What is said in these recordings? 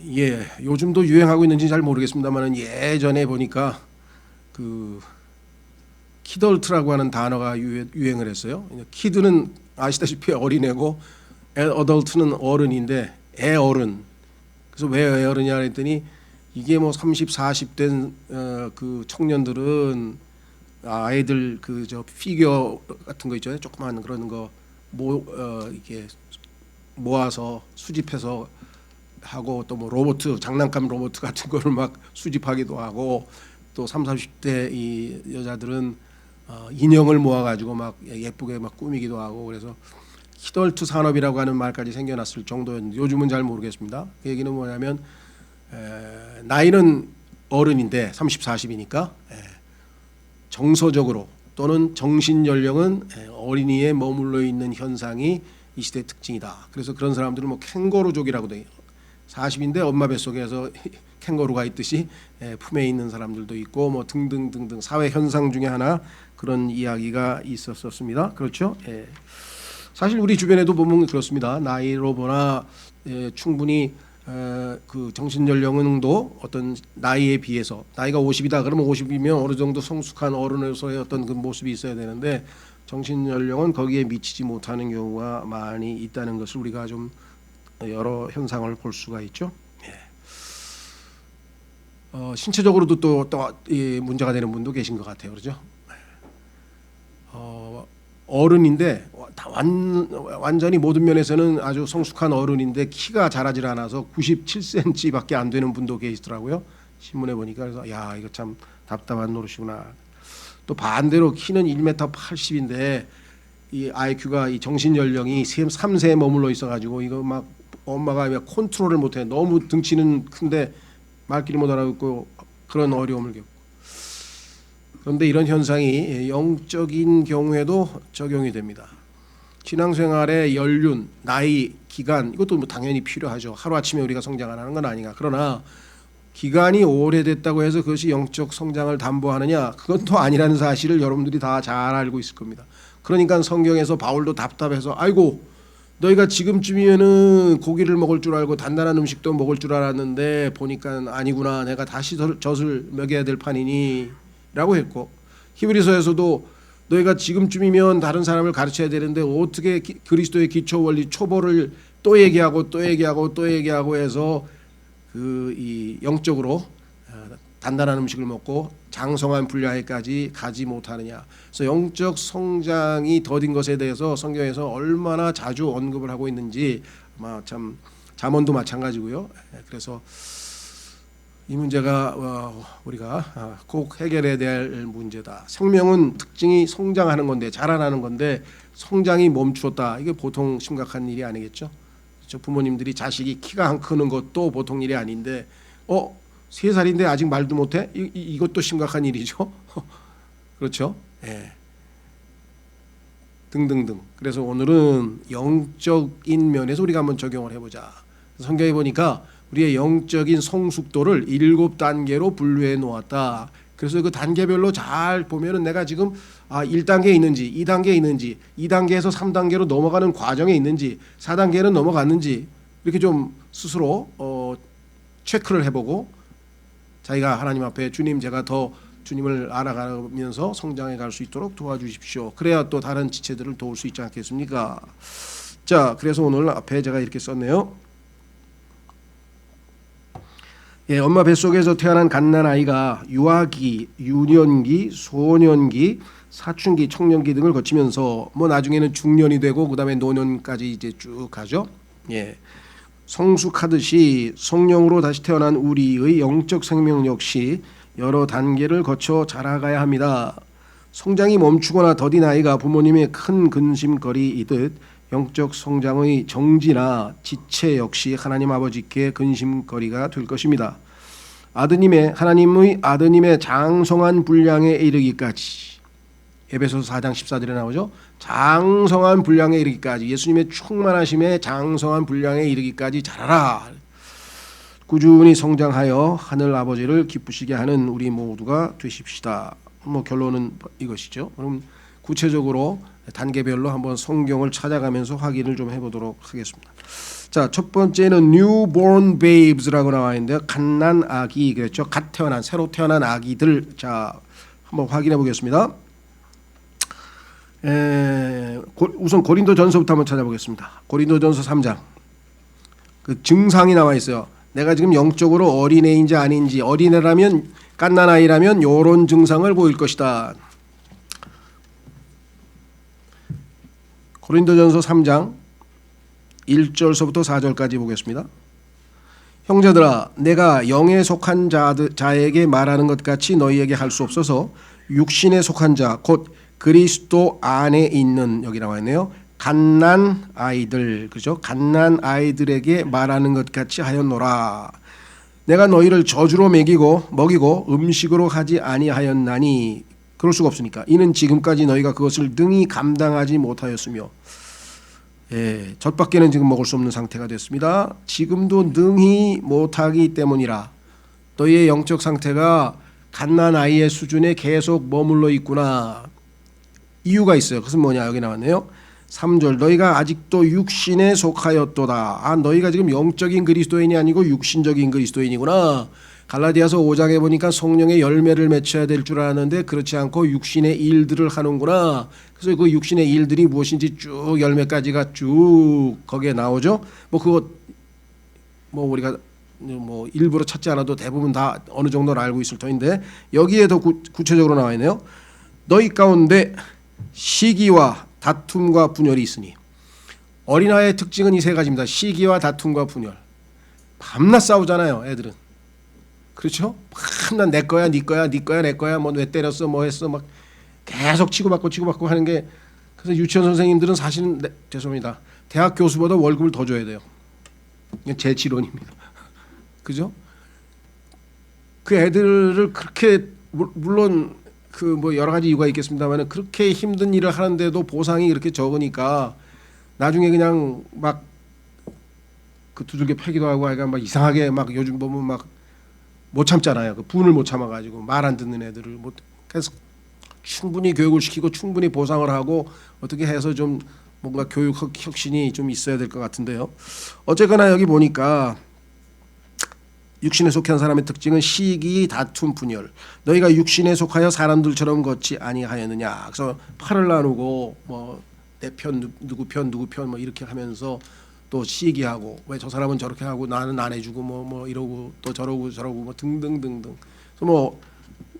예, 요즘도 유행하고 있는지 잘 모르겠습니다만은 예전에 보니까 그 키덜트라고 하는 단어가 유행을 했어요. 키드는 아시다시피 어린애고 어덜트는 어른인데 애어른. 그래서 왜 애어른이냐 했더니 이게 뭐 30, 40 된 그 청년들은 아이들 그 저 피규어 같은 거 있잖아요. 조그만 그런 거 이렇게 모아서 수집해서 하고 또 뭐 로봇 장난감 로봇 같은 거를 막 수집하기도 하고 또 3, 40대 이 여자들은 인형을 모아가지고 막 예쁘게 막 꾸미기도 하고 그래서 키덜트 산업이라고 하는 말까지 생겨났을 정도였는데 요즘은 잘 모르겠습니다. 그 얘기는 뭐냐면 나이는 어른인데 30, 40이니까 정서적으로 또는 정신 연령은 어린이에 머물러 있는 현상이 이 시대의 특징이다. 그래서 그런 사람들은 뭐 캥거루족이라고도 해요. 40인데 엄마 뱃속에서 캥거루가 있듯이 품에 있는 사람들도 있고 뭐 등등등등 사회 현상 중에 하나 그런 이야기가 있었습니다. 그렇죠? 예. 사실 우리 주변에도 보면 그렇습니다. 나이로 보나 충분히 그 정신 연령도 어떤 나이에 비해서 나이가 50이다 그러면 50이면 어느 정도 성숙한 어른으로서의 어떤 그 모습이 있어야 되는데 정신 연령은 거기에 미치지 못하는 경우가 많이 있다는 것을 우리가 좀 여러 현상을 볼 수가 있죠. 신체적으로도 또 문제가 되는 분도 계신 것 같아요. 그렇죠? 어른인데 완전히 모든 면에서는 아주 성숙한 어른인데 키가 자라질 않아서 97cm밖에 안 되는 분도 계시더라고요. 신문에 보니까 그래서 야 이거 참 답답한 노릇이구나. 또 반대로 키는 1m 80인데 이 IQ가 이 정신 연령이 3세에 머물러 있어가지고 이거 막 엄마가 컨트롤을 못해 너무 등치는 큰데 말귀를 못 알아듣고 그런 어려움을 겪고 그런데 이런 현상이 영적인 경우에도 적용이 됩니다. 신앙생활의 연륜, 나이, 기간 이것도 뭐 당연히 필요하죠. 하루아침에 우리가 성장하는 건 아니가. 그러나 기간이 오래됐다고 해서 그것이 영적 성장을 담보하느냐 그건 또 아니라는 사실을 여러분들이 다 잘 알고 있을 겁니다. 그러니까 성경에서 바울도 답답해서 아이고 너희가 지금쯤이면은 고기를 먹을 줄 알고 단단한 음식도 먹을 줄 알았는데 보니까 아니구나 내가 다시 젖을 먹여야 될 판이니 라고 했고 히브리서에서도 너희가 지금쯤이면 다른 사람을 가르쳐야 되는데 어떻게 그리스도의 기초 원리 초보를 또 얘기하고 또 얘기하고 또 얘기하고 해서 그 이 영적으로 단단한 음식을 먹고 장성한 분야에까지 가지 못하느냐. 그래서 영적 성장이 더딘 것에 대해서 성경에서 얼마나 자주 언급을 하고 있는지 아마 참 잠언도 마찬가지고요. 그래서 이 문제가 우리가 꼭 해결해야 될 문제다. 생명은 특징이 성장하는 건데 자라나는 건데 성장이 멈추었다. 이게 보통 심각한 일이 아니겠죠. 그렇죠? 부모님들이 자식이 키가 안 크는 것도 보통 일이 아닌데 3살인데 아직 말도 못해? 이것도 심각한 일이죠. 그렇죠? 예. 등등등. 그래서 오늘은 영적인 면에서 우리가 한번 적용을 해보자. 성경에 보니까 우리의 영적인 성숙도를 7단계로 분류해 놓았다. 그래서 그 단계별로 잘 보면은 내가 지금 1단계에 있는지 2단계에 있는지 2단계에서 3단계로 넘어가는 과정에 있는지 4단계는 넘어갔는지 이렇게 좀 스스로 체크를 해보고 자기가 하나님 앞에 주님 제가 더 주님을 알아가면서 성장해 갈 수 있도록 도와주십시오. 그래야 또 다른 지체들을 도울 수 있지 않겠습니까? 자, 그래서 오늘 앞에 제가 이렇게 썼네요. 예, 엄마 뱃속에서 태어난 갓난아이가 유아기, 유년기, 소년기, 사춘기, 청년기 등을 거치면서 뭐 나중에는 중년이 되고 그다음에 노년까지 이제 쭉 가죠. 예. 성숙하듯이 성령으로 다시 태어난 우리의 영적 생명 역시 여러 단계를 거쳐 자라가야 합니다. 성장이 멈추거나 더딘 아이가 부모님의 큰 근심거리이듯 영적 성장의 정지나 지체 역시 하나님 아버지께 근심거리가 될 것입니다. 하나님의 아드님의 장성한 분량에 이르기까지 에베소서 4장 14절에 나오죠. 장성한 분량에 이르기까지 예수님의 충만하심에 장성한 분량에 이르기까지 자라라. 꾸준히 성장하여 하늘 아버지를 기쁘시게 하는 우리 모두가 되십시다. 뭐 결론은 이것이죠. 그럼 구체적으로 단계별로 한번 성경을 찾아가면서 확인을 좀 해보도록 하겠습니다. 자, 첫 번째는 newborn babes라고 나와 있는데요. 갓난 아기, 그렇죠? 갓 태어난, 새로 태어난 아기들. 자, 한번 확인해 보겠습니다. 우선 고린도전서부터 한번 찾아보겠습니다. 고린도전서 3장. 그 증상이 나와 있어요. 내가 지금 영적으로 어린애인지 아닌지, 어린애라면 갓난 아이라면 이런 증상을 보일 것이다. 고린도전서 3장 1절서부터 4절까지 보겠습니다. 형제들아, 내가 영에 속한 자에게 말하는 것 같이 너희에게 할 수 없어서 육신에 속한 자, 곧 그리스도 안에 있는, 여기 나와 있네요. 갓난 아이들, 그죠? 갓난 아이들에게 말하는 것 같이 하였노라. 내가 너희를 저주로 먹이고 음식으로 하지 아니하였나니, 그럴 수가 없으니까. 이는 지금까지 너희가 그것을 능히 감당하지 못하였으며, 젖밖에는 지금 먹을 수 없는 상태가 됐습니다. 지금도 능히 못하기 때문이라. 너희의 영적 상태가 갓난 아이의 수준에 계속 머물러 있구나. 이유가 있어요. 그것은 뭐냐, 여기 나왔네요. 3절, 너희가 아직도 육신에 속하였도다. 아, 너희가 지금 영적인 그리스도인이 아니고 육신적인 그리스도인이구나. 갈라디아서 5장에 보니까 성령의 열매를 맺혀야 될 줄 알았는데 그렇지 않고 육신의 일들을 하는구나. 그래서 그 육신의 일들이 무엇인지 쭉 열매까지가 쭉 거기에 나오죠. 뭐 그거 뭐 우리가 뭐 일부러 찾지 않아도 대부분 다 어느 정도는 알고 있을 터인데, 여기에 더 구체적으로 나와 있네요. 너희 가운데 시기와 다툼과 분열이 있으니. 어린아이의 특징은 이 세 가지입니다. 시기와 다툼과 분열. 밤낮 싸우잖아요, 애들은. 그렇죠? 밤낮 내 거야, 네 거야, 네 거야, 내 거야. 뭐 왜 때렸어, 뭐 했어, 막 계속 치고받고 하는 게. 그래서 유치원 선생님들은 사실은 죄송합니다. 대학 교수보다 월급을 더 줘야 돼요. 이건 제 지론입니다. 그죠? 그 애들을 그렇게, 물론 그 뭐 여러 가지 이유가 있겠습니다만, 그렇게 힘든 일을 하는데도 보상이 그렇게 적으니까 나중에 그냥 막 그 두들겨 패기도 하고 하여간 막 이상하게 막 요즘 보면 막 못 참잖아요. 그 분을 못 참아가지고 말 안 듣는 애들을 못. 그래서 충분히 교육을 시키고 충분히 보상을 하고 어떻게 해서 좀 뭔가 교육 혁신이 좀 있어야 될 것 같은데요. 어쨌거나 여기 보니까 육신에 속한 사람의 특징은 시기, 다툼, 분열. 너희가 육신에 속하여 사람들처럼 걷지 아니하였느냐. 그래서 팔을 나누고 뭐 내 편 누구 편 뭐 이렇게 하면서 또 시기하고, 왜 저 사람은 저렇게 하고 나는 안 해주고 뭐 이러고 또 저러고 뭐 등등등등. 그래서 뭐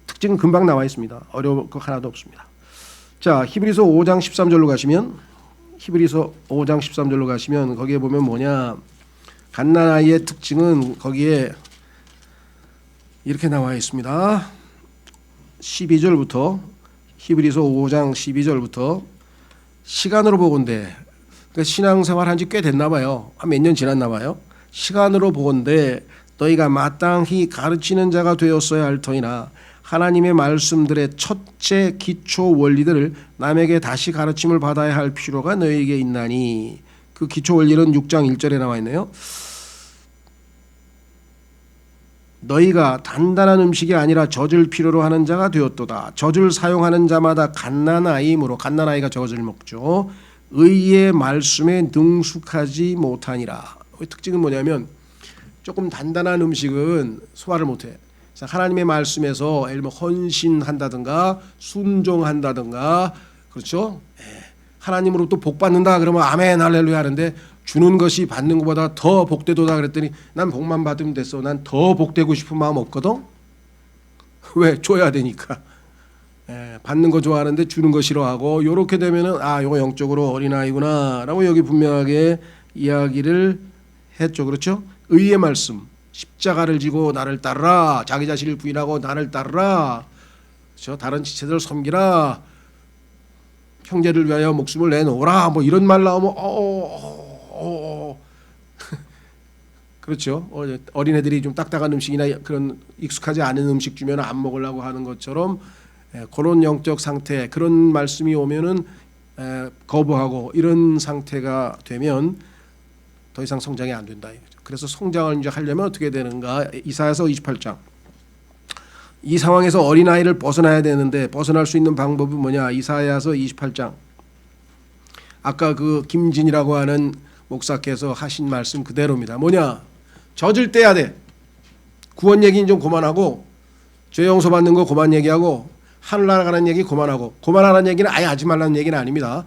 특징은 금방 나와 있습니다. 어려울 거 하나도 없습니다. 자, 히브리서 5장 13절로 가시면 거기에 보면 뭐냐, 갓난 아이의 특징은 거기에 이렇게 나와 있습니다. 12절부터, 히브리서 5장 12절부터 시간으로 보건대, 그러니까 신앙생활 한지 꽤 됐나 봐요. 한 몇 년 지났나 봐요. 시간으로 보건대 너희가 마땅히 가르치는 자가 되었어야 할 터이나 하나님의 말씀들의 첫째 기초 원리들을 남에게 다시 가르침을 받아야 할 필요가 너희에게 있나니. 그 기초 원리는 6장 1절에 나와 있네요. 너희가 단단한 음식이 아니라 젖을 필요로 하는 자가 되었도다. 젖을 사용하는 자마다 갓난아이이므로, 갓난아이가 젖을 먹죠. 의의 말씀에 능숙하지 못하니라. 특징은 뭐냐면 조금 단단한 음식은 소화를 못해. 하나님의 말씀에서 예를 들면 헌신한다든가 순종한다든가, 그렇죠? 하나님으로부터 복 받는다 그러면 아멘 할렐루야 하는데, 주는 것이 받는 것보다 더 복되도다 그랬더니 난 복만 받으면 됐어. 난 더 복되고 싶은 마음 없거든. 왜? 줘야 되니까. 받는 거 좋아하는데 주는 거 싫어하고, 이렇게 되면은 아, 이거 영적으로 어린아이구나라고 여기 분명하게 이야기를 했죠. 그렇죠? 의의 말씀, 십자가를 지고 나를 따르라, 자기 자신을 부인하고 나를 따르라, 그렇죠? 다른 지체들을 섬기라, 형제를 위하여 목숨을 내놓으라, 뭐 이런 말 나오면 그렇죠. 어린애들이 좀 딱딱한 음식이나 그런 익숙하지 않은 음식 주면 안 먹으려고 하는 것처럼, 그런 영적 상태, 그런 말씀이 오면은 거부하고, 이런 상태가 되면 더 이상 성장이 안 된다 이거죠. 그래서 성장을 이제 하려면 어떻게 되는가? 이사야서 28장. 이 상황에서 어린아이를 벗어나야 되는데 벗어날 수 있는 방법은 뭐냐? 이사야서 28장 아까 그 김진이라고 하는 목사께서 하신 말씀 그대로입니다. 뭐냐? 젖을 떼야 돼. 구원 얘기는 좀 그만하고 죄 용서 받는 거 그만 얘기하고 하늘나라 가는 얘기 그만하고, 그만하라는 얘기는 아예 하지 말라는 얘기는 아닙니다.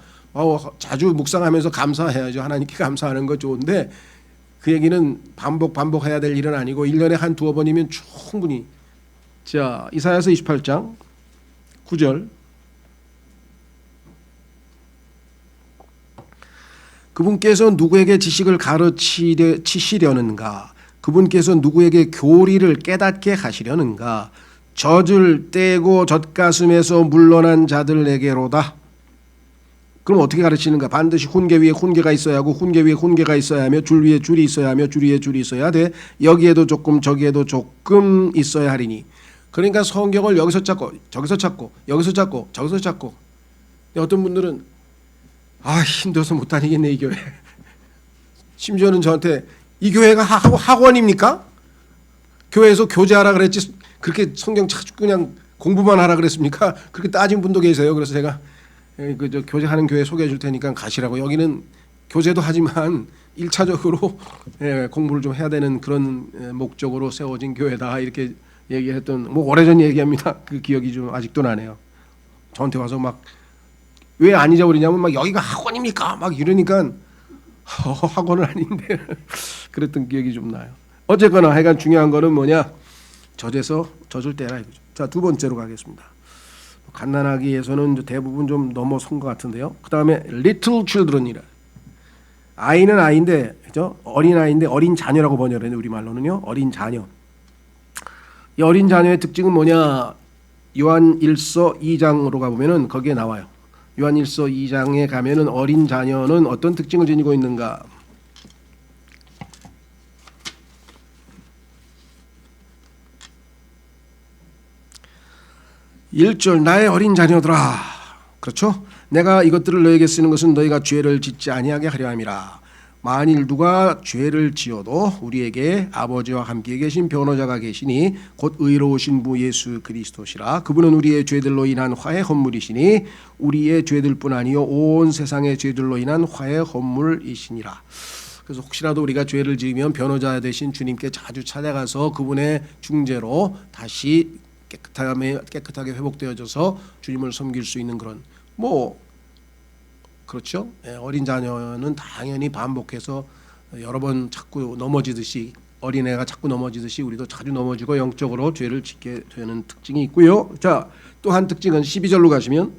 자주 묵상하면서 감사해야죠. 하나님께 감사하는 거 좋은데 그 얘기는 반복해야 될 일은 아니고 1년에 한 두어 번이면 충분히. 자, 이사야서 28장 9절. 그분께서 누구에게 지식을 가르치시려는가? 그분께서 누구에게 교리를 깨닫게 하시려는가? 젖을 떼고 젖가슴에서 물러난 자들에게로다. 그럼 어떻게 가르치는가? 반드시 훈계 위에 훈계가 있어야 하고, 훈계 위에 훈계가 있어야 하며, 줄 위에 줄이 있어야 하며, 줄 위에 줄이 있어야 돼. 여기에도 조금 저기에도 조금 있어야 하리니. 그러니까 성경을 여기서 찾고 저기서 찾고 여기서 찾고 저기서 찾고. 어떤 분들은 힘들어서 못 다니겠네 이 교회. 심지어는 저한테 이 교회가 학원입니까? 교회에서 교제하라 그랬지 그렇게 성경 찾고 그냥 공부만 하라 그랬습니까? 그렇게 따진 분도 계세요. 그래서 제가 저 교제하는 교회 소개해 줄 테니까 가시라고. 여기는 교제도 하지만 1차적으로 공부를 좀 해야 되는 그런 목적으로 세워진 교회다 이렇게 얘기했던, 뭐 오래전 얘기합니다. 그 기억이 좀 아직도 나네요. 저한테 와서 막 왜 안 잊어버리냐면 막 여기가 학원입니까? 막 이러니까 학원은 아닌데 그랬던 기억이 좀 나요. 어쨌거나 하여간 중요한 거는 뭐냐? 젖을 떼라 이거죠. 자, 두 번째로 가겠습니다. 갓난아기 위해서는 대부분 좀 넘어선 것 같은데요. 그 다음에 little children이라. 아이는 아이인데, 그죠? 어린 아이인데 어린 자녀라고 번역을 해요. 우리 말로는요. 어린 자녀. 이 어린 자녀의 특징은 뭐냐? 요한 1서 2장으로 가보면은 거기에 나와요. 요한 1서 2장에 가면은 어린 자녀는 어떤 특징을 지니고 있는가? 1절 나의 어린 자녀들아. 그렇죠? 내가 이것들을 너에게 쓰는 것은 너희가 죄를 짓지 아니하게 하려 함이라. 만일 누가 죄를 지어도 우리에게 아버지와 함께 계신 변호자가 계시니 곧 의로우신 부 예수 그리스도시라. 그분은 우리의 죄들로 인한 화의 헌물이시니 우리의 죄들뿐 아니요 온 세상의 죄들로 인한 화의 헌물이시니라. 그래서 혹시라도 우리가 죄를 지으면 변호자 되신 주님께 자주 찾아가서 그분의 중재로 다시 깨끗하게 회복되어져서 주님을 섬길 수 있는 그런 그렇죠. 어린 자녀는 당연히 반복해서 여러 번 자꾸 넘어지듯이, 어린애가 자꾸 넘어지듯이 우리도 자주 넘어지고 영적으로 죄를 짓게 되는 특징이 있고요. 자, 또 한 특징은 12절로 가시면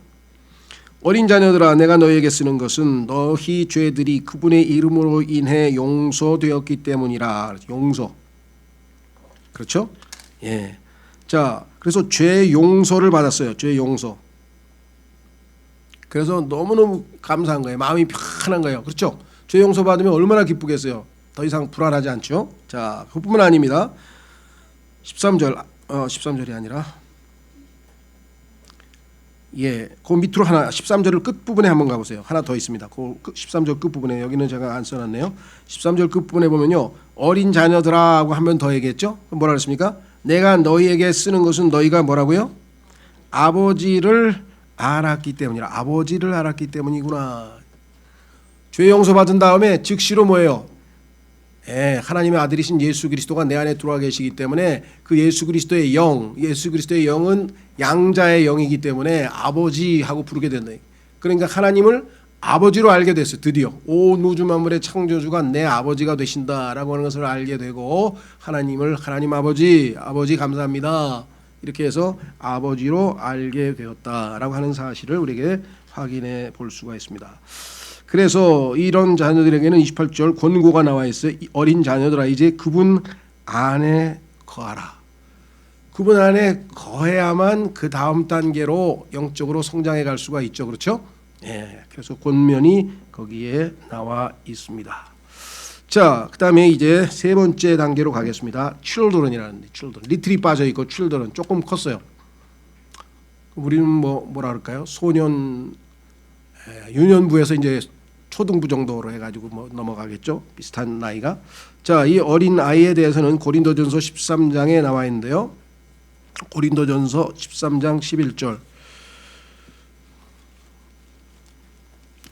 어린 자녀들아 내가 너희에게 쓰는 것은 너희 죄들이 그분의 이름으로 인해 용서되었기 때문이라. 용서. 그렇죠? 예. 자, 그래서 죄 용서를 받았어요. 죄 용서. 그래서 너무너무 감사한 거예요. 마음이 편한 거예요. 그렇죠? 죄 용서 받으면 얼마나 기쁘겠어요. 더 이상 불안하지 않죠? 자, 그뿐만 아닙니다. 13절, 13절이 아니라 그 밑으로 하나 13절을 끝부분에 한번 가보세요. 하나 더 있습니다. 그 13절 끝부분에, 여기는 제가 안 써놨네요. 13절 끝부분에 보면요. 어린 자녀들아 하고 한 번 더 얘기했죠? 뭐라 그랬습니까? 내가 너희에게 쓰는 것은 너희가 뭐라고요? 아버지를 알았기 때문이라. 아버지를 알았기 때문이구나. 죄 용서 받은 다음에 즉시로 뭐예요? 하나님의 아들이신 예수 그리스도가 내 안에 들어와 계시기 때문에 그 예수 그리스도의 영은 양자의 영이기 때문에 아버지하고 부르게 된다. 그러니까 하나님을 아버지로 알게 됐어요. 드디어 온 우주 만물의 창조주가 내 아버지가 되신다라고 하는 것을 알게 되고, 하나님 아버지 감사합니다. 이렇게 해서 아버지로 알게 되었다라고 하는 사실을 우리에게 확인해 볼 수가 있습니다. 그래서 이런 자녀들에게는 28절 권고가 나와 있어요. 어린 자녀들아 이제 그분 안에 거하라. 그분 안에 거해야만 그 다음 단계로 영적으로 성장해 갈 수가 있죠. 그렇죠? 그래서 권면이 거기에 나와 있습니다. 자, 그다음에 이제 세 번째 단계로 가겠습니다. children이라는데, 리틀이 빠져 있고 children 조금 컸어요. 우리는 뭐라 그럴까요? 소년, 유년부에서 이제 초등부 정도로 해가지고 넘어가겠죠. 비슷한 나이가. 자, 이 어린 아이에 대해서는 고린도전서 13장에 나와 있는데요. 고린도전서 13장 11절.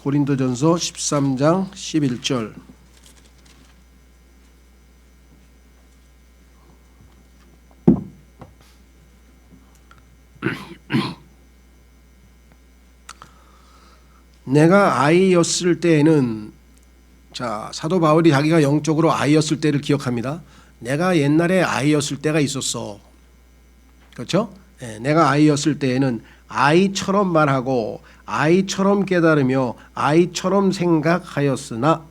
고린도전서 13장 11절. 내가 아이였을 때에는, 자, 사도 바울이 자기가 영적으로 아이였을 때를 기억합니다. 내가 옛날에 아이였을 때가 있었어. 그렇죠? 네, 내가 아이였을 때에는 아이처럼 말하고 아이처럼 깨달으며 아이처럼 생각하였으나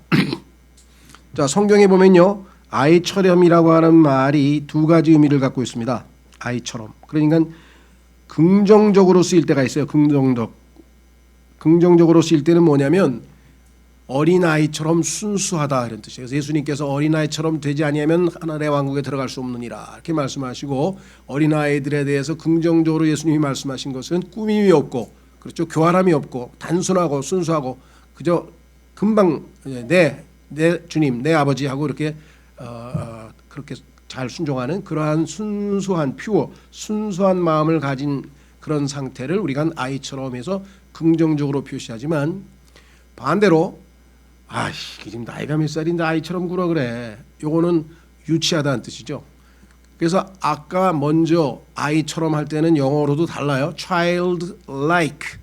자, 성경에 보면요, 아이처럼이라고 하는 말이 두 가지 의미를 갖고 있습니다. 아이처럼. 그러니까 긍정적으로 쓰일 때가 있어요. 긍정적으로 쓰일 때는 뭐냐면 어린아이처럼 순수하다 이런 뜻이에요. 그래서 예수님께서 어린아이처럼 되지 아니하면 하늘의 왕국에 들어갈 수 없느니라 이렇게 말씀하시고, 어린아이들에 대해서 긍정적으로 예수님이 말씀하신 것은 꾸밈이 없고, 그렇죠, 교활함이 없고 단순하고 순수하고 그저 금방 내 주님 내 아버지 하고 이렇게 그렇게 잘 순종하는 그러한 순수한 순수한 마음을 가진 그런 상태를 우리가 아이처럼 해서 긍정적으로 표시하지만, 반대로 지금 나이가 몇 살인데 아이처럼 굴어 그래, 요거는 유치하다는 뜻이죠. 그래서 아까 먼저 아이처럼 할 때는 영어로도 달라요. childlike,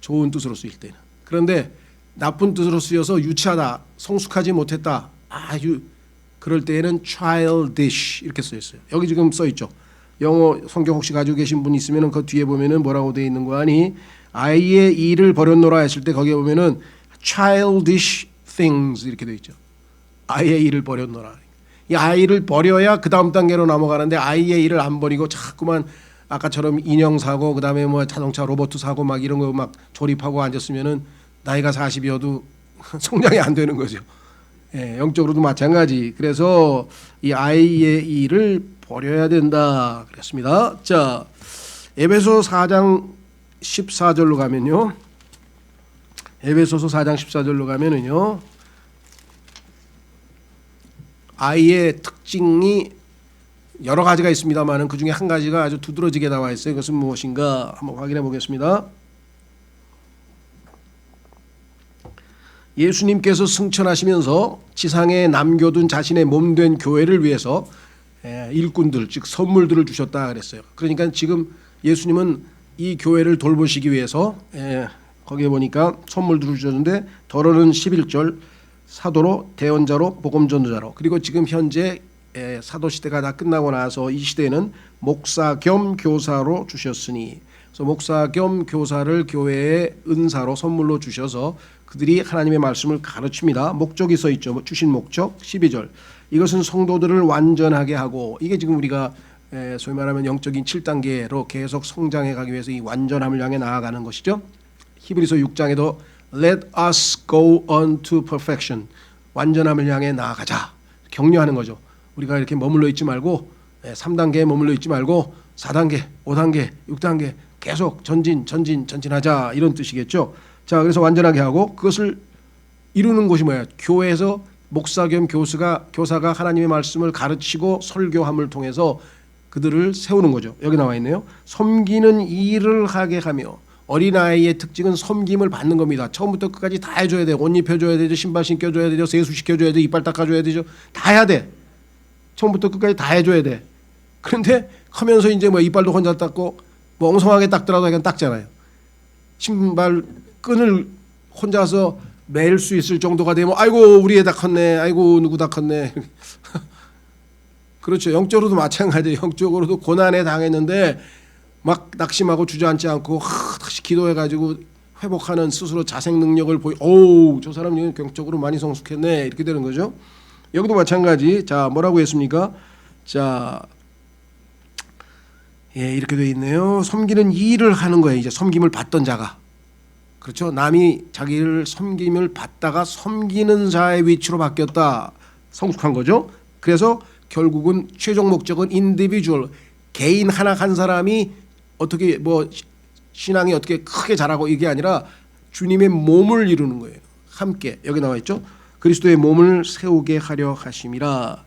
좋은 뜻으로 쓰일 때는. 그런데 나쁜 뜻으로 쓰여서 유치하다, 성숙하지 못했다, 그럴 때에는 childish 이렇게 써 있어요. 여기 지금 써 있죠. 영어 성경 혹시 가지고 계신 분 있으면 그 뒤에 보면은 뭐라고 되어 있는 거 아니? 아이의 일을 버렸노라 했을 때 거기에 보면은 childish things 이렇게 되어 있죠. 아이의 일을 버렸노라. 이 아이를 버려야 그 다음 단계로 넘어가는데, 아이의 일을 안 버리고 자꾸만 아까처럼 인형 사고 그다음에 뭐 자동차 로봇 사고 막 이런 거 막 조립하고 앉았으면은 나이가 40이어도 성장이 안 되는 거죠. 예, 영적으로도 마찬가지. 그래서 이 아이의 일을 버려야 된다 그랬습니다. 자, 에베소 4장 14절로 가면요. 에베소서 4장 14절로 가면은요, 아이의 특징이 여러 가지가 있습니다만은 그 중에 한 가지가 아주 두드러지게 나와 있어요. 그것은 무엇인가 한번 확인해 보겠습니다. 예수님께서 승천하시면서 지상에 남겨둔 자신의 몸된 교회를 위해서 일꾼들, 즉 선물들을 주셨다 그랬어요. 그러니까 지금 예수님은 이 교회를 돌보시기 위해서 거기에 보니까 선물들을 주셨는데, 더러는 11절 사도로, 대언자로, 복음전도자로, 그리고 지금 현재 사도 시대가 다 끝나고 나서 이 시대에는 목사 겸 교사로 주셨으니, 그래서 목사 겸 교사를 교회의 은사로 선물로 주셔서 그들이 하나님의 말씀을 가르칩니다. 목적이 써 있죠. 주신 목적 12절. 이것은 성도들을 완전하게 하고, 이게 지금 우리가 소위 말하면 영적인 7단계로 계속 성장해 가기 위해서 이 완전함을 향해 나아가는 것이죠. 히브리서 6장에도 Let us go on to perfection, 완전함을 향해 나아가자 격려하는 거죠. 우리가 이렇게 머물러 있지 말고 3단계에 머물러 있지 말고 4단계, 5단계, 6단계 계속 전진하자 이런 뜻이겠죠. 자, 그래서 완전하게 하고, 그것을 이루는 것이 뭐야? 교회에서 목사 겸 교사가 하나님의 말씀을 가르치고 설교함을 통해서 그들을 세우는 거죠. 여기 나와 있네요. 섬기는 일을 하게 하며, 어린아이의 특징은 섬김을 받는 겁니다. 처음부터 끝까지 다 해줘야 돼요. 옷 입혀줘야 되죠. 신발 신겨줘야 되죠. 세수시켜줘야 되죠. 이빨 닦아줘야 되죠. 다 해야 돼. 처음부터 끝까지 다 해줘야 돼. 그런데 하면서 이제 뭐 이빨도 혼자 닦고 뭐 엉성하게 닦더라도 그냥 닦잖아요. 신발 끈을 혼자서 맬 수 있을 정도가 되면 아이고 우리 애 다 컸네, 아이고 누구 다 컸네. 그렇죠. 영적으로도 마찬가지예요. 영적으로도 고난에 당했는데 막 낙심하고 주저앉지 않고 다시 기도해가지고 회복하는 스스로 자생 능력을 저 사람 영적으로 많이 성숙했네 이렇게 되는 거죠. 여기도 마찬가지. 자, 뭐라고 했습니까? 자, 이렇게 돼 있네요. 섬기는 일을 하는 거예요. 이제 섬김을 받던 자가, 그렇죠. 남이 자기를 섬김을 받다가 섬기는 자의 위치로 바뀌었다. 성숙한 거죠. 그래서 결국은 최종 목적은 인디비주얼, 개인 한 사람이 어떻게 뭐 신앙이 어떻게 크게 자라고 이게 아니라 주님의 몸을 이루는 거예요. 함께 여기 나와 있죠. 그리스도의 몸을 세우게 하려 하심이라.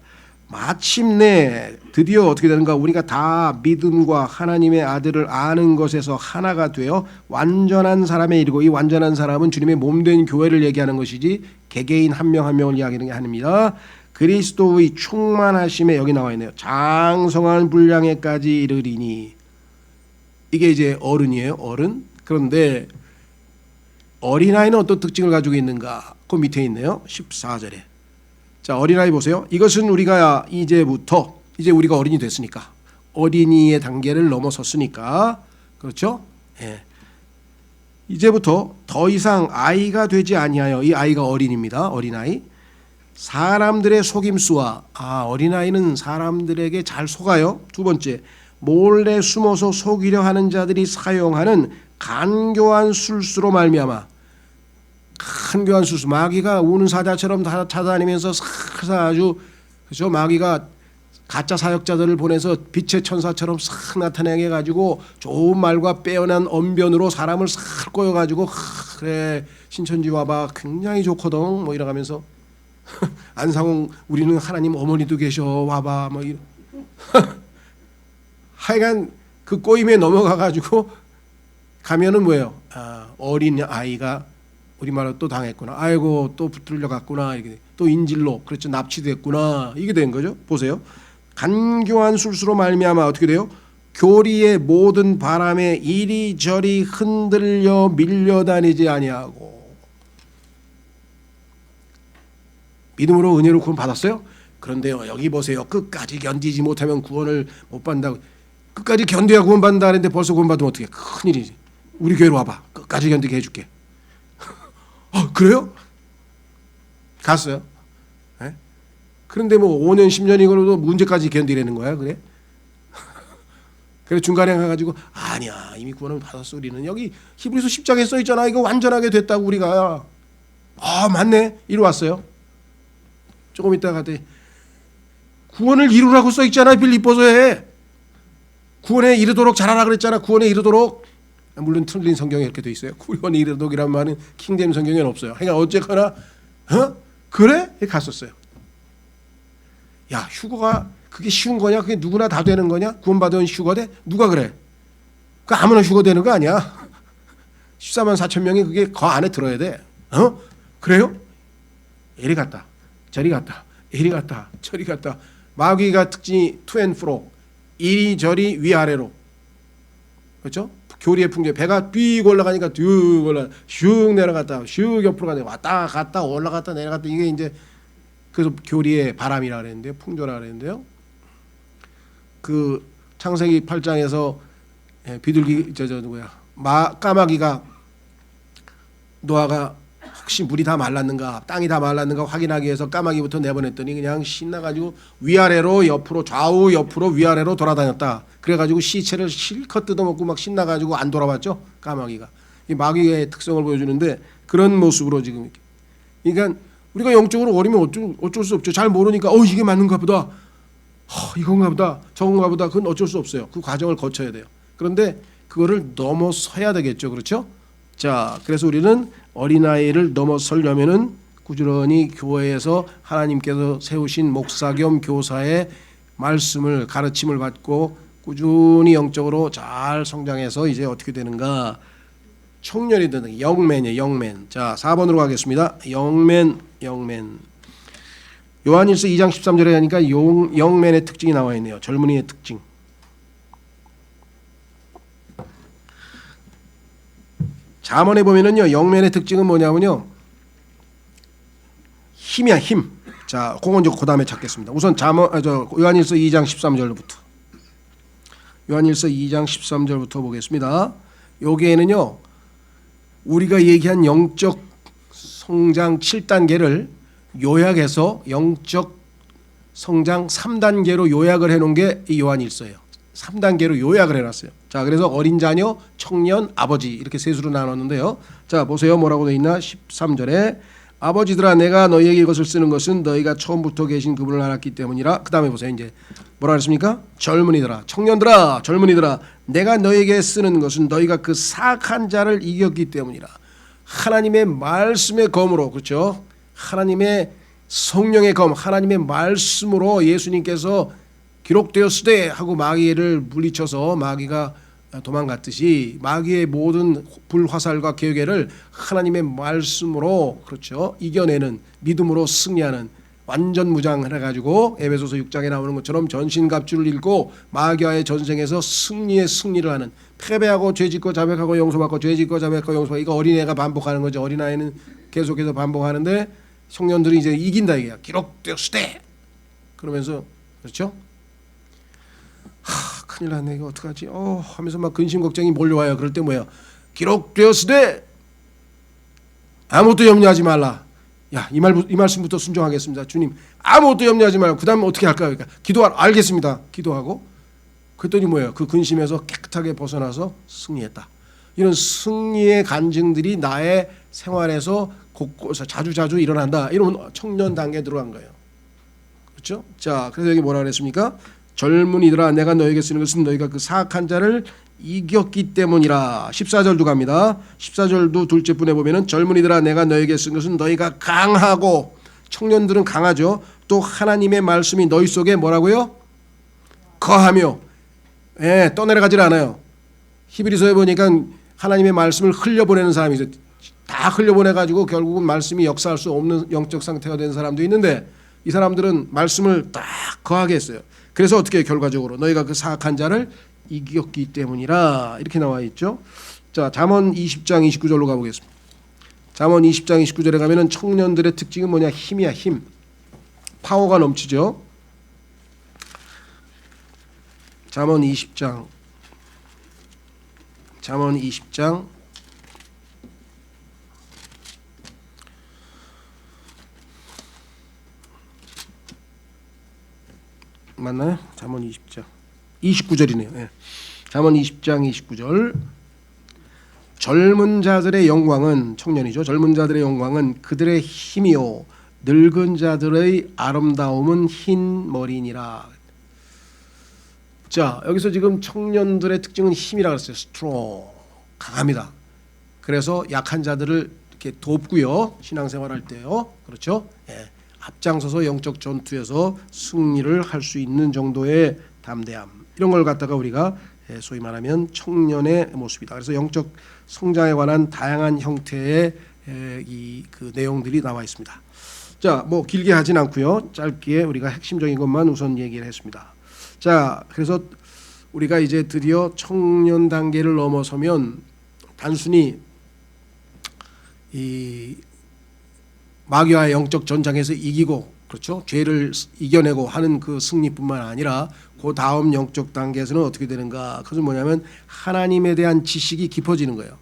마침내 드디어 어떻게 되는가? 우리가 다 믿음과 하나님의 아들을 아는 것에서 하나가 되어 완전한 사람에 이르고, 이 완전한 사람은 주님의 몸된 교회를 얘기하는 것이지 개개인 한 명 한 명을 이야기하는 게 아닙니다. 그리스도의 충만하심에, 여기 나와 있네요. 장성한 분량에까지 이르리니. 이게 이제 어른이에요. 어른. 그런데 어린아이는 어떤 특징을 가지고 있는가? 그 밑에 있네요. 14절에. 자, 어린아이 보세요. 이것은 우리가 이제 우리가 어린이 됐으니까, 어린이의 단계를 넘어섰으니까, 그렇죠? 예. 이제부터 더 이상 아이가 되지 아니하여, 이 아이가 어린입니다. 어린아이. 사람들의 속임수와, 어린아이는 사람들에게 잘 속아요. 두 번째, 몰래 숨어서 속이려 하는 자들이 사용하는 간교한 술수로 말미암아. 간교한 술수, 마귀가 우는 사자처럼 찾아다니면서 살살 아주, 그렇죠? 마귀가 가짜 사역자들을 보내서 빛의 천사처럼 싹 나타나게 해가지고 좋은 말과 빼어난 언변으로 사람을 싹 꼬여가지고, 그래 신천지 와봐 굉장히 좋거든 뭐 이러면서 안상홍 우리는 하나님 어머니도 계셔 와봐 뭐 이런 하여간 그 꼬임에 넘어가가지고 가면은 뭐예요? 어린 아이가 우리말로 또 당했구나. 아이고 또 붙들려갔구나. 이게 또 인질로, 그렇죠, 납치됐구나. 이게 된 거죠. 보세요. 간교한 술수로 말미암아 어떻게 돼요? 교리의 모든 바람에 이리저리 흔들려 밀려다니지 아니하고. 믿음으로 은혜로 구원 받았어요? 그런데요, 여기 보세요. 끝까지 견디지 못하면 구원을 못 받는다고. 끝까지 견뎌야 구원 받는다 하는데 벌써 구원 받으면 어떻게? 큰일이지. 우리 교회로 와봐. 끝까지 견디게 해줄게. 그래요? 갔어요. 네? 그런데 뭐 5년 10년이 걸어도 문제까지 견디려는 거야. 그래? 그래 중간에 가가지고 아니야 이미 구원을 받았어. 우리는 여기 히브리서 10장에 써있잖아. 이거 완전하게 됐다고 우리가. 맞네. 이리 왔어요. 조금 있다가 갔더니 구원을 이루라고 써있잖아. 빌립보서에. 구원에 이르도록 잘하라 그랬잖아. 구원에 이르도록. 물론 틀린 성경에 이렇게 돼 있어요. 구원에 이르도록이라는 말은 킹제임 성경에는 없어요. 그러니까 어쨌거나 그래? 갔었어요. 야, 휴거가 그게 쉬운 거냐? 그게 누구나 다 되는 거냐? 구원받은 휴거 돼? 누가 그래? 그 아무나 휴거 되는 거 아니야. 14만 4천 명이 그게 그 안에 들어야 돼. 그래요? 이리 갔다 저리 갔다 이리 갔다 저리 갔다. 마귀가 특징이 투앤프로, 이리저리 위아래로, 그렇죠? 교리의 풍조, 배가 삐 올라가니까 쭉 올라, 슉 내려갔다, 슉 옆으로 가다, 왔다 갔다 올라갔다 내려갔다. 이게 이제 그래서 교리의 바람이라 그랬는데요, 풍조라 그랬는데요. 그 창세기 8장에서 비둘기 누구야? 까마귀가 노아가 혹시 물이 다 말랐는가, 땅이 다 말랐는가 확인하기 위해서 까마귀부터 내보냈더니 그냥 신나가지고 위아래로 옆으로, 좌우 옆으로 위아래로 돌아다녔다. 그래가지고 시체를 실컷 뜯어먹고 막 신나가지고 안 돌아봤죠, 까마귀가. 이 마귀의 특성을 보여주는데 그런 모습으로 지금. 그러니까 우리가 영적으로 어리면 어쩔 수 없죠. 잘 모르니까 이게 맞는가 보다, 이건가 보다, 저건가 보다. 그건 어쩔 수 없어요. 그 과정을 거쳐야 돼요. 그런데 그거를 넘어서야 되겠죠, 그렇죠? 자, 그래서 우리는 어린아이를 넘어서려면은 꾸준히 교회에서 하나님께서 세우신 목사 겸 교사의 말씀을, 가르침을 받고 꾸준히 영적으로 잘 성장해서 이제 어떻게 되는가? 청년이 되는 영맨이에요. 영맨. 자, 4번으로 가겠습니다. 영맨. 요한일서 2장 13절에 하니까 영맨의 특징이 나와 있네요. 젊은이의 특징. 잠언에 보면은요, 영맨의 특징은 뭐냐면요, 힘이야, 힘. 자, 그건 그 다음에 찾겠습니다. 우선 요한일서 2장 13절부터. 요한일서 2장 13절부터 보겠습니다. 여기에는요, 우리가 얘기한 영적 성장 7단계를 요약해서 영적 성장 3단계로 요약을 해놓은 게 이 요한일서예요. 3단계로 요약을 해놨어요. 자, 그래서 어린 자녀, 청년, 아버지 이렇게 셋으로 나눴는데요. 자, 보세요. 뭐라고 되어 있나? 13절에 아버지들아, 내가 너희에게 이것을 쓰는 것은 너희가 처음부터 계신 그분을 알았기 때문이라. 그 다음에 보세요. 이제 뭐라 그랬습니까? 젊은이들아, 청년들아, 젊은이들아, 내가 너희에게 쓰는 것은 너희가 그 사악한 자를 이겼기 때문이라. 하나님의 말씀의 검으로, 그렇죠? 하나님의 성령의 검 하나님의 말씀으로 예수님께서 기록되었으되 하고 마귀를 물리쳐서 마귀가 도망갔듯이 마귀의 모든 불화살과 계획을 하나님의 말씀으로 그렇죠 이겨내는 믿음으로 승리하는 완전 무장을 해가지고 에베소서 6장에 나오는 것처럼 전신갑주를 입고 마귀와의 전쟁에서 승리의 승리를 하는 패배하고 죄짓고 자백하고 용서받고 죄짓고 자백하고 용서받고 이거 어린애가 반복하는 거죠. 어린아이는 계속해서 반복하는데 청년들이 이제 이긴다 이게야. 기록되었으되 그러면서 그렇죠? 큰일 났네 이거 어떡하지? 하면서 막 근심 걱정이 몰려와요. 그럴 때 뭐예요? 기록되었으되 아무것도 염려하지 말라. 야, 이 말씀부터 순종하겠습니다. 주님 아무것도 염려하지 말고 그 다음에 어떻게 할까요? 그러니까 알겠습니다. 기도하고 그랬더니 뭐예요? 그 근심에서 깨끗하게 벗어나서 승리했다. 이런 승리의 간증들이 나의 생활에서 곳곳에 자주 일어난다. 이런 청년 단계에 들어간 거예요. 그렇죠? 자, 그래서 여기 뭐라 그랬습니까? 젊은이들아 내가 너에게 쓰는 것은 너희가 그 사악한 자를 이겼기 때문이라. 14절도 갑니다. 14절도 둘째 분에 보면은 젊은이들아 내가 너에게 쓴 것은 너희가 강하고 청년들은 강하죠. 또 하나님의 말씀이 너희 속에 뭐라고요? 거하며 떠내려가질 않아요. 히브리서에 보니까 하나님의 말씀을 흘려보내는 사람이 있어요. 다 흘려보내가지고 결국은 말씀이 역사할 수 없는 영적 상태가 된 사람도 있는데 이 사람들은 말씀을 딱 거하게 했어요. 그래서 어떻게 결과적으로 너희가 그 사악한 자를 이겼기 때문이라 이렇게 나와 있죠. 자, 잠언 20장 29절로 가보겠습니다. 잠언 20장 29절에 가면은 청년들의 특징은 뭐냐? 힘이야, 힘. 파워가 넘치죠. 잠언 20장 맞나요? 잠언 20장 29절이네요. 예. 잠언 20장 29절 젊은 자들의 영광은 청년이죠. 젊은 자들의 영광은 그들의 힘이요 늙은 자들의 아름다움은 흰 머리니라. 자, 여기서 지금 청년들의 특징은 힘이라고 했어요. strong, 강합니다. 그래서 약한 자들을 이렇게 돕고요. 신앙생활할 때요. 그렇죠? 예. 앞장서서 영적 전투에서 승리를 할 수 있는 정도의 담대함. 이런 걸 갖다가 우리가 소위 말하면 청년의 모습이다. 그래서 영적 성장에 관한 다양한 형태의 그 내용들이 나와 있습니다. 자, 뭐 길게 하진 않고요. 짧게 우리가 핵심적인 것만 우선 얘기를 했습니다. 자, 그래서 우리가 이제 드디어 청년 단계를 넘어서면 단순히 이 마귀와의 영적 전장에서 이기고 그렇죠? 죄를 이겨내고 하는 그 승리뿐만 아니라 그 다음 영적 단계에서는 어떻게 되는가? 그것은 뭐냐면 하나님에 대한 지식이 깊어지는 거예요.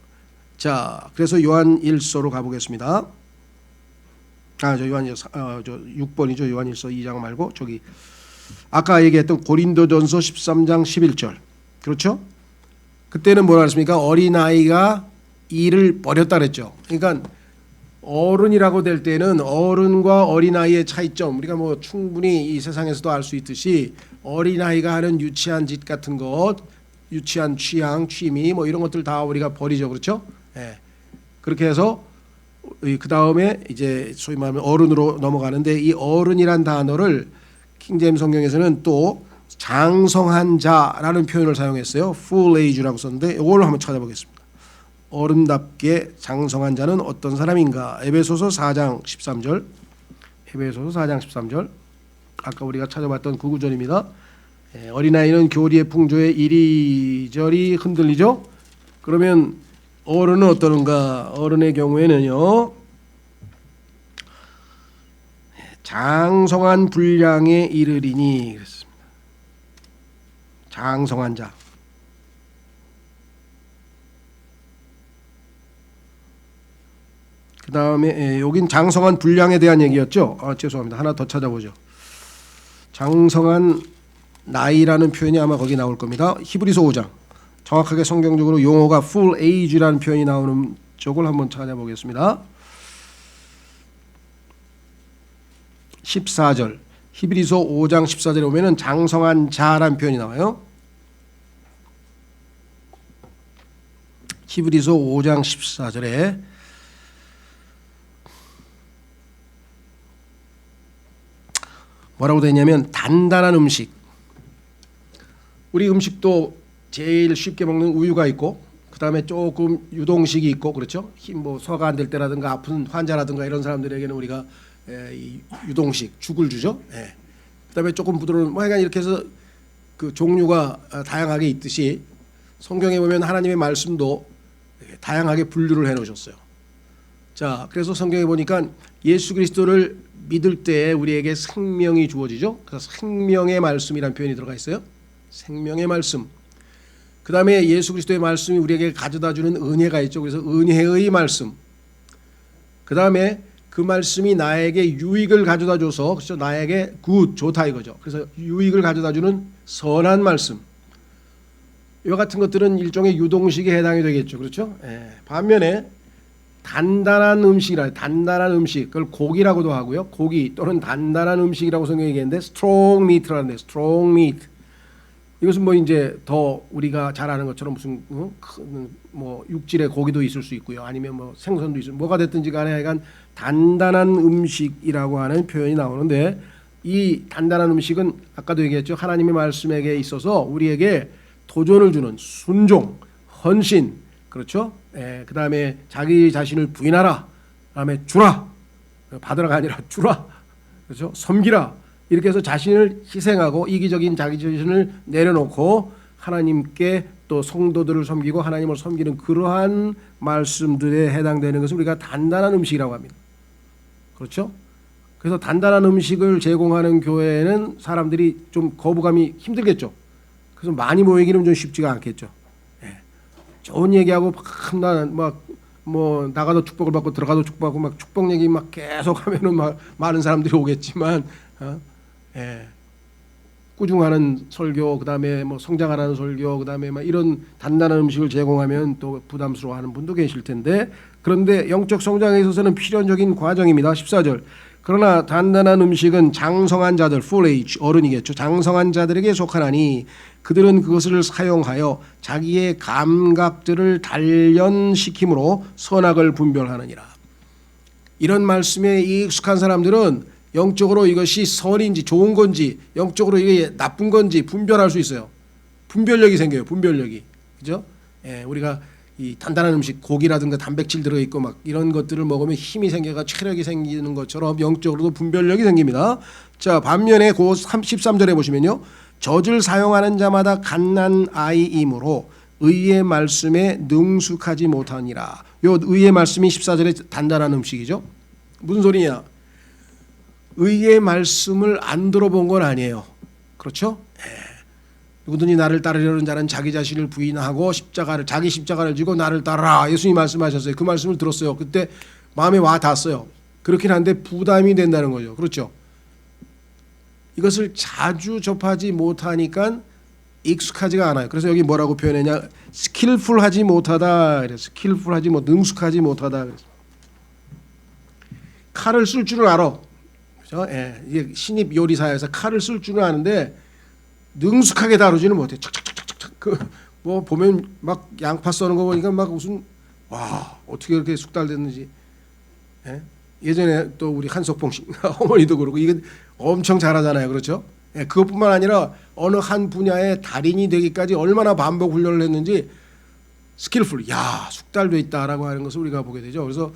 자, 그래서 요한 1서로 가보겠습니다. 저 요한 6번이죠. 요한 1서 2장 말고 저기 아까 얘기했던 고린도전서 13장 11절. 그렇죠? 그때는 뭐라 했습니까? 어린아이가 이를 버렸다 그랬죠. 그러니까 어른이라고 될 때는 어른과 어린아이의 차이점 우리가 뭐 충분히 이 세상에서도 알 수 있듯이 어린아이가 하는 유치한 짓 같은 것, 유치한 취향, 취미 뭐 이런 것들 다 우리가 버리죠. 그렇죠? 예. 그렇게 해서 그 다음에 이제 소위 말하면 어른으로 넘어가는데 이 어른이란 단어를 킹제임스 성경에서는 또 장성한 자라는 표현을 사용했어요. full age라고 썼는데 이걸 한번 찾아보겠습니다. 어른답게 장성한 자는 어떤 사람인가? 에베소서 4장 13절. 에베소서 4장 13절. 아까 우리가 찾아봤던 그 구절입니다. 어린아이는 교리의 풍조에 이리저리 흔들리죠. 그러면 어른은 어떠는가? 어른의 경우에는요. 장성한 분량에 이르리니 그랬습니다. 장성한 자. 그 다음에 여긴 장성한 분량에 대한 얘기였죠. 죄송합니다. 하나 더 찾아보죠. 장성한 나이라는 표현이 아마 거기 나올 겁니다. 히브리서 5장. 정확하게 성경적으로 용어가 full age라는 표현이 나오는 쪽을 한번 찾아보겠습니다. 14절. 히브리서 5장 14절에 보면은 장성한 자라는 표현이 나와요. 히브리서 5장 14절에 뭐라고 되어 있냐면 단단한 음식. 우리 음식도 제일 쉽게 먹는 우유가 있고 그다음에 조금 유동식이 있고 그렇죠. 뭐 소화가 안 될 때라든가 아픈 환자라든가 이런 사람들에게는 우리가 이 유동식 죽을 주죠. 그다음에 조금 부드러운 뭐 하여간 이렇게 해서 그 종류가 다양하게 있듯이 성경에 보면 하나님의 말씀도 다양하게 분류를 해 놓으셨어요. 자, 그래서 성경에 보니까 예수 그리스도를 믿을 때 우리에게 생명이 주어지죠. 그래서 생명의 말씀이라는 표현이 들어가 있어요. 생명의 말씀. 그 다음에 예수 그리스도의 말씀이 우리에게 가져다주는 은혜가 있죠. 그래서 은혜의 말씀. 그 다음에 그 말씀이 나에게 유익을 가져다줘서 그렇죠. 나에게 굿, 좋다 이거죠. 그래서 유익을 가져다주는 선한 말씀. 이와 같은 것들은 일종의 유동식에 해당이 되겠죠. 그렇죠. 반면에 단단한 음식이라 단단한 음식 그걸 고기라고도 하고요. 고기 또는 단단한 음식이라고 성경이 얘기했는데 strong meat라는데 strong meat 이것은 뭐 이제 더 우리가 잘 아는 것처럼 무슨 뭐 육질의 고기도 있을 수 있고요. 아니면 뭐 생선도 있을 뭐가 됐든지 간에 하여간 단단한 음식이라고 하는 표현이 나오는데 이 단단한 음식은 아까도 얘기했죠. 하나님의 말씀에게 있어서 우리에게 도전을 주는 순종, 헌신 그렇죠. 그 다음에 자기 자신을 부인하라. 그 다음에 주라. 받으라가 아니라 주라. 그렇죠. 섬기라. 이렇게 해서 자신을 희생하고 이기적인 자기 자신을 내려놓고 하나님께 또 성도들을 섬기고 하나님을 섬기는 그러한 말씀들에 해당되는 것을 우리가 단단한 음식이라고 합니다. 그렇죠. 그래서 단단한 음식을 제공하는 교회에는 사람들이 좀 거부감이 힘들겠죠. 그래서 많이 모이기는 좀 쉽지가 않겠죠. 좋은 얘기하고 뭐 나가도 축복을 받고 들어가도 축복하고 막 축복 얘기 막 계속 하면은 막 많은 사람들이 오겠지만 꾸중하는 설교 그다음에 뭐 성장하라는 설교 그다음에 막 이런 단단한 음식을 제공하면 또 부담스러워하는 분도 계실 텐데 그런데 영적 성장에 있어서는 필연적인 과정입니다. 14절 그러나 단단한 음식은 장성한 자들 full age 어른이겠죠. 장성한 자들에게 속하나니 그들은 그것을 사용하여 자기의 감각들을 단련시킴으로 선악을 분별하느니라. 이런 말씀에 익숙한 사람들은 영적으로 이것이 선인지 좋은 건지 영적으로 이게 나쁜 건지 분별할 수 있어요. 분별력이 생겨요. 분별력이. 그죠? 우리가 이 단단한 음식 고기라든가 단백질 들어있고 막 이런 것들을 먹으면 힘이 생겨가 체력이 생기는 것처럼 영적으로도 분별력이 생깁니다. 자 반면에 그 13절에 보시면요. 젖을 사용하는 자마다 갓난 아이이므로 의의 말씀에 능숙하지 못하니라. 요 의의 말씀이 14절에 단단한 음식이죠. 무슨 소리냐. 의의 말씀을 안 들어본 건 아니에요. 그렇죠? 누구든지 나를 따르려는 자는 자기 자신을 부인하고 자기 십자가를 지고 나를 따르라. 예수님이 말씀하셨어요. 그 말씀을 들었어요. 그때 마음에 와 닿았어요. 그렇긴 한데 부담이 된다는 거죠. 그렇죠? 이것을 자주 접하지 못하니까 익숙하지가 않아요. 그래서 여기 뭐라고 표현했냐? 스킬풀하지 못하다. 그래서 스킬풀하지 능숙하지 못하다. 그래서 칼을 쓸 줄은 알아. 그렇죠? 이게 신입 요리사에서 칼을 쓸 줄은 아는데 능숙하게 다루지는 못해. 착착착착착. 뭐 보면 막 양파 써는 거 보니까 막 무슨 와 어떻게 그렇게 숙달됐는지. 예전에 또 우리 한석봉 씨 어머니도 그러고 이게 엄청 잘하잖아요. 그렇죠? 그것뿐만 아니라 어느 한 분야의 달인이 되기까지 얼마나 반복 훈련을 했는지 스킬풀, 야 숙달돼 있다라고 하는 것을 우리가 보게 되죠. 그래서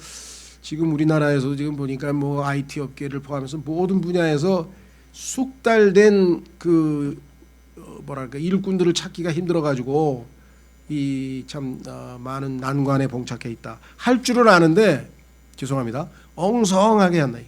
지금 우리나라에서 지금 보니까 뭐 IT 업계를 포함해서 모든 분야에서 숙달된 그 뭐랄까 일꾼들을 찾기가 힘들어가지고 이 참 많은 난관에 봉착해 있다. 할 줄은 아는데 죄송합니다. 엉성하게 한다.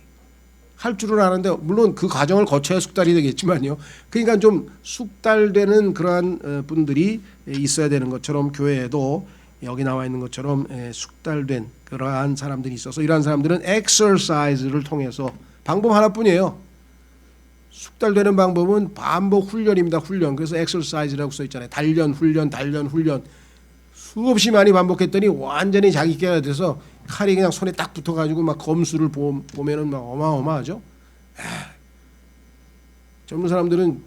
할 줄은 아는데 물론 그 과정을 거쳐야 숙달이 되겠지만요. 그러니까 좀 숙달되는 그러한 분들이 있어야 되는 것처럼 교회에도 여기 나와 있는 것처럼 숙달된 그러한 사람들이 있어서 이러한 사람들은 exercise를 통해서 방법 하나뿐이에요. 숙달되는 방법은 반복 훈련입니다. 훈련. 그래서 exercise라고 써 있잖아요. 단련, 훈련, 단련, 훈련. 수없이 많이 반복했더니 완전히 자기께가 돼서 칼이 그냥 손에 딱 붙어가지고 막 검수를 보면은 막 어마어마하죠. 젊은 사람들은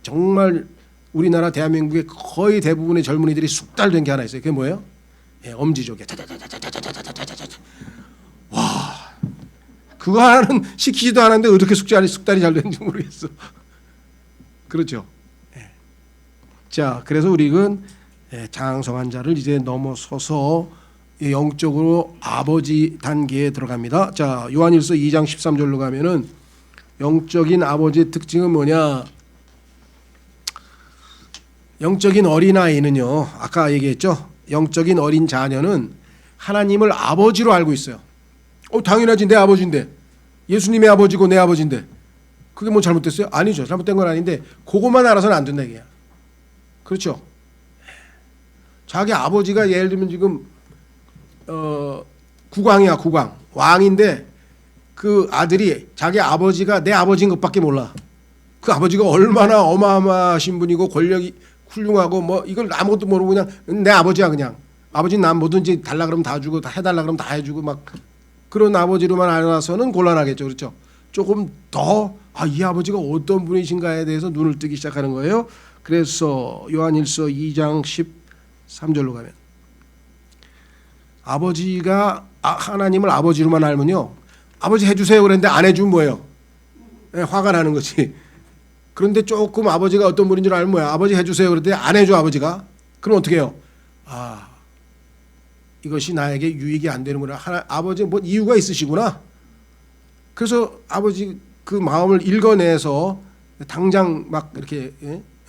정말 우리나라 대한민국의 거의 대부분의 젊은이들이 숙달된 게 하나 있어요. 그게 뭐예요? 엄지족이야. 와, 그거 하나는 시키지도 않았는데 어떻게 숙달이 잘 되는지 모르겠어. 그렇죠. 자, 그래서 우리는 장성한 자를 이제 넘어서서 영적으로 아버지 단계에 들어갑니다. 자, 요한일서 2장 13절로 가면은 영적인 아버지의 특징은 뭐냐? 영적인 어린아이는요, 아까 얘기했죠. 영적인 어린 자녀는 하나님을 아버지로 알고 있어요. 당연하지, 내 아버지인데. 예수님의 아버지고 내 아버지인데. 그게 뭐 잘못됐어요? 아니죠. 잘못된 건 아닌데 그것만 알아서는 안 된다 이게야. 그렇죠. 자기 아버지가 예를 들면 지금 국왕이야, 국왕. 왕인데 그 아들이 자기 아버지가 내 아버지인 것밖에 몰라. 그 아버지가 얼마나 어마어마하신 분이고 권력이 훌륭하고 뭐 이걸 아무것도 모르고 그냥 내 아버지야 그냥. 아버지는 난 뭐든지 달라 그러면 다 주고 다 해달라 그러면 다 해주고 막 그런 아버지로만 알아서는 곤란하겠죠. 그렇죠. 조금 더 이 아버지가 어떤 분이신가에 대해서 눈을 뜨기 시작하는 거예요. 그래서 요한일서 2장 13절로 가면 아버지가 하나님을 아버지로만 알면요. 아버지 해주세요 그랬는데 안 해주면 뭐예요? 화가 나는 거지. 그런데 조금 아버지가 어떤 분인 줄 알면 뭐야? 아버지 해주세요 그랬는데 안 해줘 아버지가. 그럼 어떻게 해요? 이것이 나에게 유익이 안 되는구나. 아버지 뭐 이유가 있으시구나. 그래서 아버지 그 마음을 읽어내서 당장 막 이렇게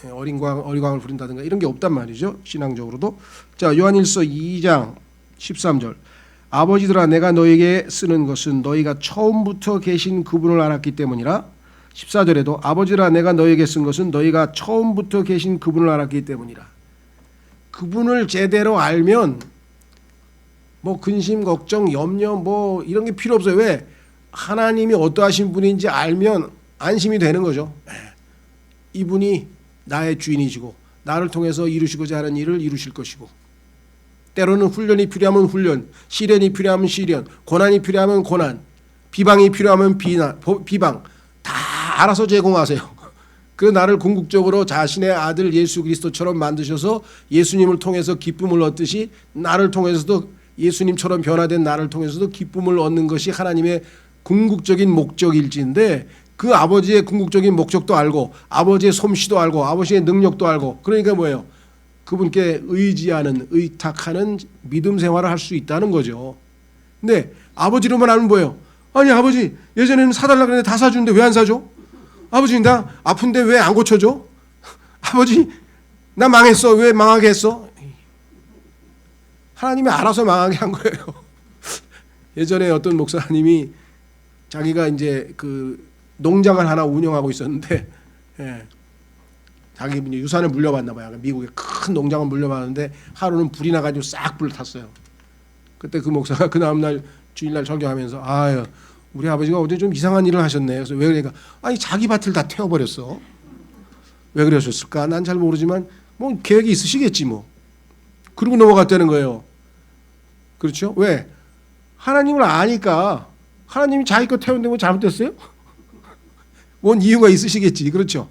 어리광을 부린다든가 이런 게 없단 말이죠. 신앙적으로도. 자, 요한일서 2장 13절. 아버지들아 내가 너에게 쓰는 것은 너희가 처음부터 계신 그분을 알았기 때문이라. 14절에도 아버지라 내가 너에게 쓴 것은 너희가 처음부터 계신 그분을 알았기 때문이라. 그분을 제대로 알면 뭐 근심, 걱정, 염려 뭐 이런 게 필요 없어요. 왜? 하나님이 어떠하신 분인지 알면 안심이 되는 거죠. 이분이 나의 주인이시고 나를 통해서 이루시고자 하는 일을 이루실 것이고 때로는 훈련이 필요하면 훈련, 시련이 필요하면 시련, 고난이 필요하면 고난, 비방이 필요하면 비방 다 알아서 제공하세요. 그 나를 궁극적으로 자신의 아들 예수 그리스도처럼 만드셔서 예수님을 통해서 기쁨을 얻듯이 나를 통해서도 예수님처럼 변화된 나를 통해서도 기쁨을 얻는 것이 하나님의 궁극적인 목적일지인데 그 아버지의 궁극적인 목적도 알고 아버지의 솜씨도 알고 아버지의 능력도 알고 그러니까 뭐예요? 그분께 의지하는 의탁하는 믿음 생활을 할 수 있다는 거죠. 근데 아버지로만 알면 뭐예요? 아니 아버지 예전에는 사달라 그랬는데 다 사주는데 왜 안 사줘? 아버지 나 아픈데 왜 안 고쳐줘? 아버지 나 망했어 왜 망하게 했어? 하나님이 알아서 망하게 한 거예요. 예전에 어떤 목사님이 자기가 이제 그 농장을 하나 운영하고 있었는데 자기 유산을 물려받나 봐요. 미국에 큰 농장을 물려받았는데 하루는 불이 나가지고 싹 불 탔어요. 그때 그 목사가 그 다음날 주일날 설교하면서 우리 아버지가 어제 좀 이상한 일을 하셨네. 그래서 왜 그러니까 자기 밭을 다 태워버렸어. 왜 그러셨을까? 난 잘 모르지만 뭐 계획이 있으시겠지 뭐. 그러고 넘어갔다는 거예요. 그렇죠? 왜? 하나님을 아니까 하나님이 자기 거 태운데 뭐 잘못됐어요? 뭔 이유가 있으시겠지. 그렇죠?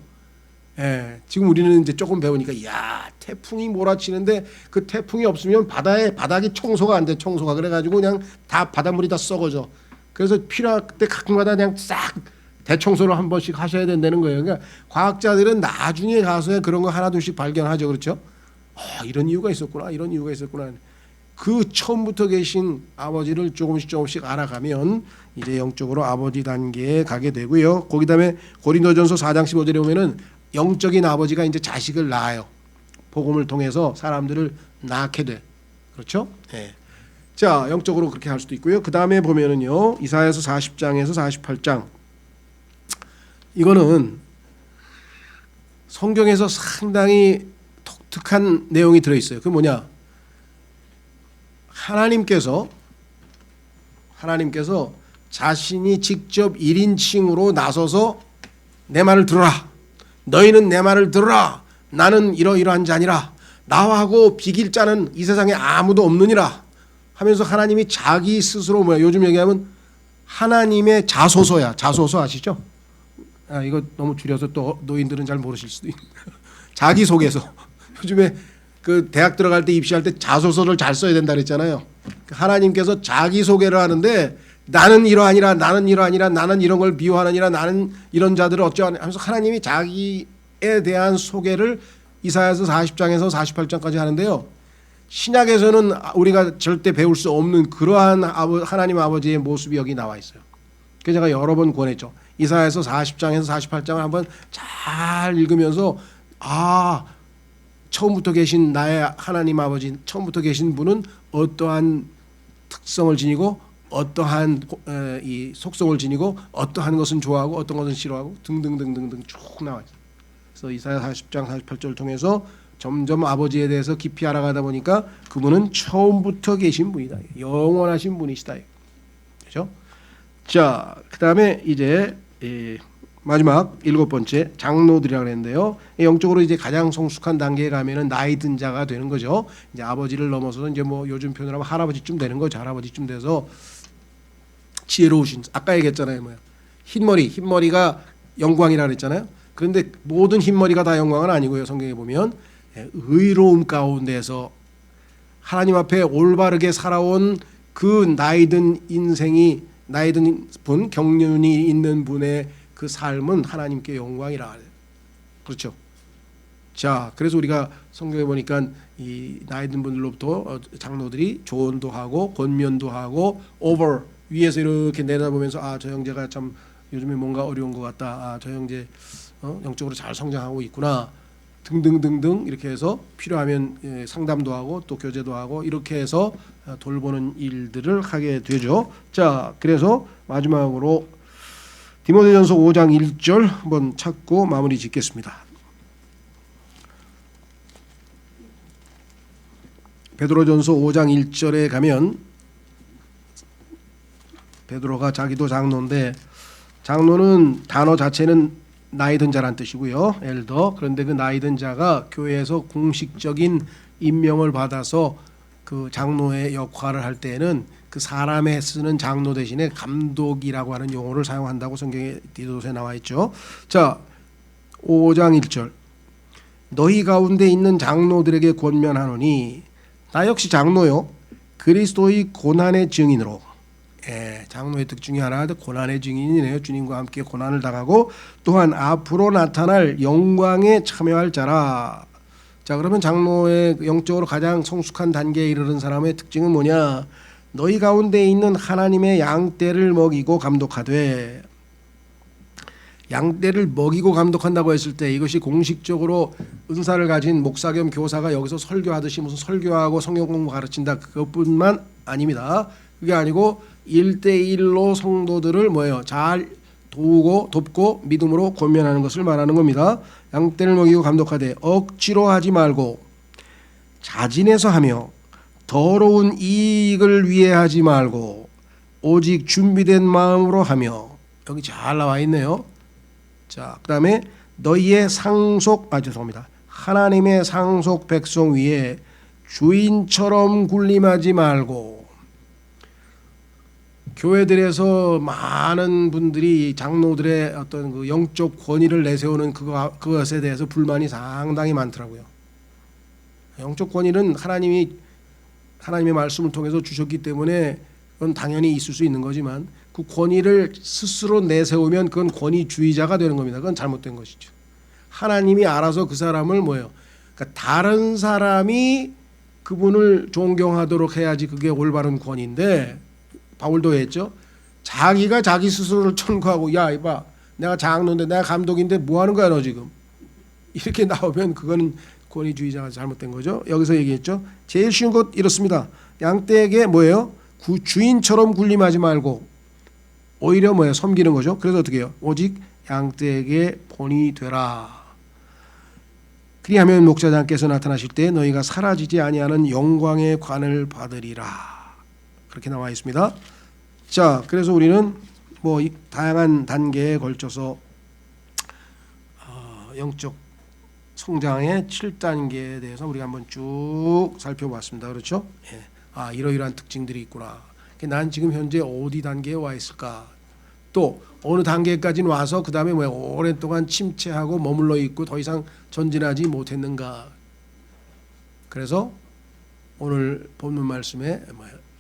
지금 우리는 이제 조금 배우니까 태풍이 몰아치는데 그 태풍이 없으면 바닥이 청소가 안 돼. 청소가 그래가지고 그냥 다 바닷물이 다 썩어져. 그래서 필요할 때 가끔가다 그냥 싹 대청소를 한 번씩 하셔야 된다는 거예요. 그러니까 과학자들은 나중에 가서 그런 거 하나둘씩 발견하죠. 그렇죠? 이런 이유가 있었구나. 이런 이유가 있었구나. 그 처음부터 계신 아버지를 조금씩 알아가면 이제 영적으로 아버지 단계에 가게 되고요. 거기 다음에 고린도전서 4장 15절에 보면은 영적인 아버지가 이제 자식을 낳아요. 복음을 통해서 사람들을 낳게 돼. 그렇죠? 자, 영적으로 그렇게 할 수도 있고요. 그 다음에 보면은요, 이사야서 40장에서 48장. 이거는 성경에서 상당히 독특한 내용이 들어있어요. 그게 뭐냐? 하나님께서 자신이 직접 1인칭으로 나서서 내 말을 들어라. 너희는 내 말을 들어라. 나는 이러이러한 자니라. 나하고 비길 자는 이 세상에 아무도 없느니라 하면서 하나님이 자기 스스로 요즘 얘기하면 하나님의 자소서야. 자소서 아시죠? 이거 너무 줄여서 또 노인들은 잘 모르실 수도 있는 자기소개서. 요즘에 그 대학 들어갈 때 입시할 때 자소서를 잘 써야 된다 그랬잖아요. 하나님께서 자기소개를 하는데 나는 이러하니라, 나는 이러하니라, 나는 이런 걸 비유하느니라, 나는 이런 자들을 어쩌하냐 하면서 하나님이 자기에 대한 소개를 이사야서 40장에서 48장까지 하는데요. 신약에서는 우리가 절대 배울 수 없는 그러한 하나님 아버지의 모습이 여기 나와 있어요. 그래서 제가 여러 번 권했죠. 이사야서 40장에서 48장을 한번 잘 읽으면서 처음부터 계신 나의 하나님 아버지, 처음부터 계신 분은 어떠한 특성을 지니고 어떠한 이 속성을 지니고 어떠한 것은 좋아하고 어떤 것은 싫어하고 등등등등등 쭉 나와 있어요. 그래서 이사야 40장 48절을 통해서 점점 아버지에 대해서 깊이 알아가다 보니까 그분은 처음부터 계신 분이다. 영원하신 분이시다. 그렇죠? 자, 그다음에 이제 마지막 7번째 장로들이라고 했는데요. 영적으로 이제 가장 성숙한 단계에 가면은 나이 든 자가 되는 거죠. 이제 아버지를 넘어서서 이제 뭐 요즘 표현으로 하면 할아버지쯤 되는 거죠. 할아버지쯤 돼서 지혜로우신, 아까 얘기했잖아요. 뭐야? 흰머리가 영광이라 그랬잖아요. 그런데 모든 흰머리가 다 영광은 아니고요. 성경에 보면 의로움 가운데서 하나님 앞에 올바르게 살아온 그 나이든 인생이, 나이든 분, 경륜이 있는 분의 그 삶은 하나님께 영광이라 그래요. 그렇죠. 자, 그래서 우리가 성경에 보니까 이 나이든 분들로부터 장로들이 조언도 하고 권면도 하고 위에서 이렇게 내다보면서 저 형제가 참 요즘에 뭔가 어려운 것 같다. 저 형제 영적으로 잘 성장하고 있구나. 등등등등 이렇게 해서 필요하면 상담도 하고 또 교제도 하고 이렇게 해서 돌보는 일들을 하게 되죠. 자, 그래서 마지막으로 디모데전서 5장 1절 한번 찾고 마무리 짓겠습니다. 베드로전서 5장 1절에 가면 베드로가 자기도 장로인데, 장로는 단어 자체는 나이 든 자란 뜻이고요. 엘더. 그런데 그 나이 든 자가 교회에서 공식적인 임명을 받아서 그 장로의 역할을 할 때에는 그 사람에 쓰는 장로 대신에 감독이라고 하는 용어를 사용한다고 성경에 디도서에 나와 있죠. 자, 5장 1절. 너희 가운데 있는 장로들에게 권면하노니, 나 역시 장로요, 그리스도의 고난의 증인으로. 장로의 특징이 하나, 고난의 증인이네요. 주님과 함께 고난을 당하고 또한 앞으로 나타날 영광에 참여할 자라. 자, 그러면 장로의 영적으로 가장 성숙한 단계에 이르는 사람의 특징은 뭐냐? 너희 가운데 있는 하나님의 양떼를 먹이고 감독하되. 양떼를 먹이고 감독한다고 했을 때 이것이 공식적으로 은사를 가진 목사 겸 교사가 여기서 설교하듯이 무슨 설교하고 성경 공부 가르친다, 그것뿐만 아닙니다. 그게 아니고 1대1로 성도들을 잘 돕고 믿음으로 권면하는 것을 말하는 겁니다. 양떼를 먹이고 감독하되 억지로 하지 말고 자진해서 하며 더러운 이익을 위해 하지 말고 오직 준비된 마음으로 하며. 여기 잘 나와 있네요. 자, 그다음에 너희의 하나님의 상속 백성 위에 주인처럼 군림하지 말고. 교회들에서 많은 분들이 장로들의 어떤 그 영적 권위를 내세우는 그것에 대해서 불만이 상당히 많더라고요. 영적 권위는 하나님의 말씀을 통해서 주셨기 때문에 그건 당연히 있을 수 있는 거지만 그 권위를 스스로 내세우면 그건 권위주의자가 되는 겁니다. 그건 잘못된 것이죠. 하나님이 알아서 그 사람을 그러니까 다른 사람이 그분을 존경하도록 해야지 그게 올바른 권위인데, 바울도 했죠. 자기가 자기 스스로를 천구하고, 야 이봐, 내가 장로인데 내가 감독인데 뭐 하는 거야 너 지금, 이렇게 나오면 그거는 권위주의자가 잘못된 거죠. 여기서 얘기했죠. 제일 쉬운 것 이렇습니다. 양떼에게 주인처럼 군림하지 말고 오히려 섬기는 거죠. 그래서 어떻게 해요? 오직 양떼에게 본이 되라. 그리하면 목자장께서 나타나실 때 너희가 사라지지 아니하는 영광의 관을 받으리라. 그렇게 나와 있습니다. 자, 그래서 우리는 다양한 단계에 걸쳐서 영적 성장의 7단계에 대해서 우리가 한번 쭉 살펴봤습니다. 그렇죠? 이러이러한 특징들이 있구나. 난 지금 현재 어디 단계에 와 있을까? 또 어느 단계까지는 와서 그 다음에 오랫동안 침체하고 머물러 있고 더 이상 전진하지 못했는가? 그래서 오늘 본문 말씀에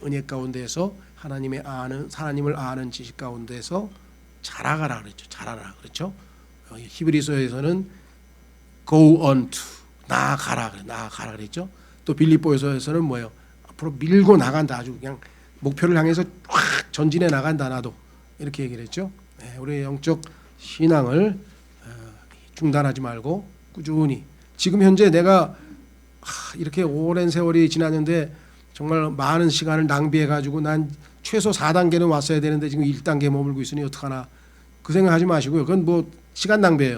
은혜 가운데에서 하나님을 아는 지식 가운데서 자라가라 그랬죠. 자라라 그렇죠. 히브리서에서는 go on to 나아가라 그랬죠. 또 빌립보에서는 뭐예요? 앞으로 밀고 나간다. 아주 그냥 목표를 향해서 확 전진해 나간다. 나도 이렇게 얘기를 했죠. 우리의 영적 신앙을 중단하지 말고 꾸준히 지금 현재 내가 이렇게 오랜 세월이 지났는데 정말 많은 시간을 낭비해 가지고 난 최소 4단계는 왔어야 되는데 지금 1단계에 머물고 있으니 어떡하나 그 생각하지 마시고요. 그건 뭐 시간 낭비예요.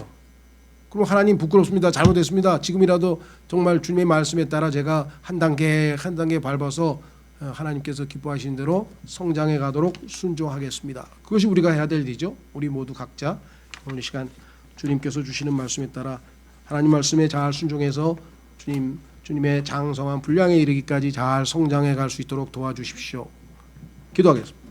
그럼 하나님 부끄럽습니다. 잘못했습니다. 지금이라도 정말 주님의 말씀에 따라 제가 한 단계 밟아서 하나님께서 기뻐하시는 대로 성장해 가도록 순종하겠습니다. 그것이 우리가 해야 될 일이죠. 우리 모두 각자 오늘 이 시간 주님께서 주시는 말씀에 따라 하나님 말씀에 잘 순종해서 주님의 장성한 분량에 이르기까지 잘 성장해 갈 수 있도록 도와주십시오. 기도하겠습니다.